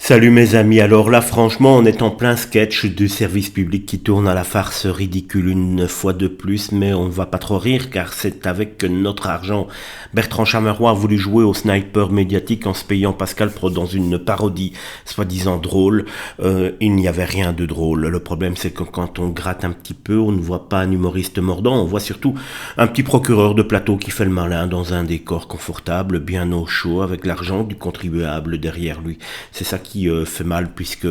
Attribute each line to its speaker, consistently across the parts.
Speaker 1: Salut mes amis, alors là franchement on est en plein sketch du service public qui tourne à la farce ridicule une fois de plus, mais on ne va pas trop rire car c'est avec notre argent. Bertrand Chameroy a voulu jouer au sniper médiatique en se payant Pascal Praud dans une parodie soi-disant drôle. Il n'y avait rien de drôle. Le problème c'est que quand on gratte un petit peu, on ne voit pas un humoriste mordant, on voit surtout un petit procureur de plateau qui fait le malin dans un décor confortable, bien au chaud, avec l'argent du contribuable derrière lui. C'est ça qui fait mal puisque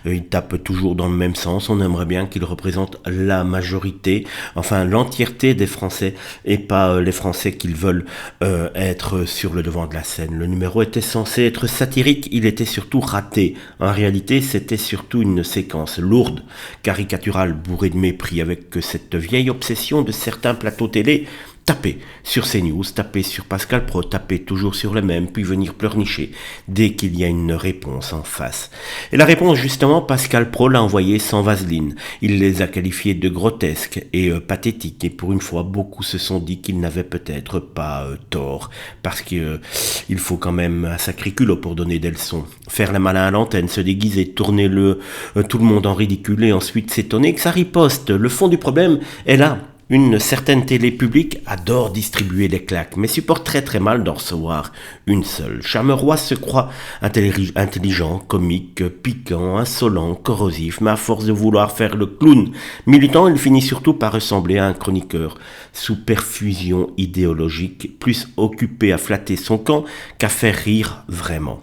Speaker 1: il tape toujours dans le même sens. On aimerait bien qu'il représente la majorité, enfin l'entièreté des Français et pas les Français qu'ils veulent être sur le devant de la scène. Le numéro était censé être satirique, il était surtout raté. En réalité, c'était surtout une séquence lourde, caricaturale, bourrée de mépris, avec cette vieille obsession de certains plateaux télé. Taper sur CNews, taper sur Pascal Praud, taper toujours sur le même, puis venir pleurnicher dès qu'il y a une réponse en face. Et la réponse, justement, Pascal Praud l'a envoyée sans vaseline. Il les a qualifiés de grotesques et pathétiques, et pour une fois, beaucoup se sont dit qu'ils n'avaient peut-être pas tort, parce que il faut quand même un sacré culot pour donner des leçons. Faire la malin à l'antenne, se déguiser, tourner tout le monde en ridicule et ensuite s'étonner que ça riposte. Le fond du problème est là. Une certaine télé publique adore distribuer les claques, mais supporte très très mal d'en recevoir une seule. Chameroy se croit intelligent, comique, piquant, insolent, corrosif, mais à force de vouloir faire le clown militant, il finit surtout par ressembler à un chroniqueur sous perfusion idéologique, plus occupé à flatter son camp qu'à faire rire vraiment.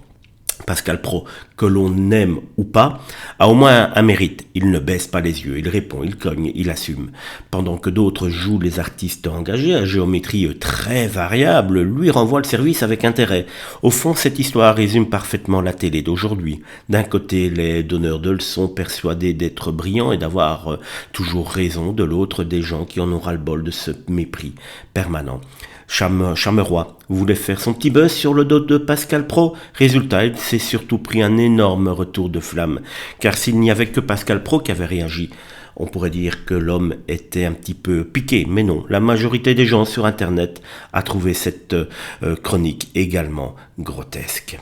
Speaker 1: Pascal Praud, que l'on aime ou pas, a au moins un mérite. Il ne baisse pas les yeux, il répond, il cogne, il assume. Pendant que d'autres jouent les artistes engagés à géométrie très variable, lui renvoie le service avec intérêt. Au fond, cette histoire résume parfaitement la télé d'aujourd'hui. D'un côté, les donneurs de leçons persuadés d'être brillants et d'avoir toujours raison, de l'autre, des gens qui en ont ras-le-bol de ce mépris permanent. Chameroy voulait faire son petit buzz sur le dos de Pascal Praud. Résultat, il s'est surtout pris un énorme retour de flamme. Car s'il n'y avait que Pascal Praud qui avait réagi, on pourrait dire que l'homme était un petit peu piqué. Mais non, la majorité des gens sur Internet a trouvé cette chronique également grotesque.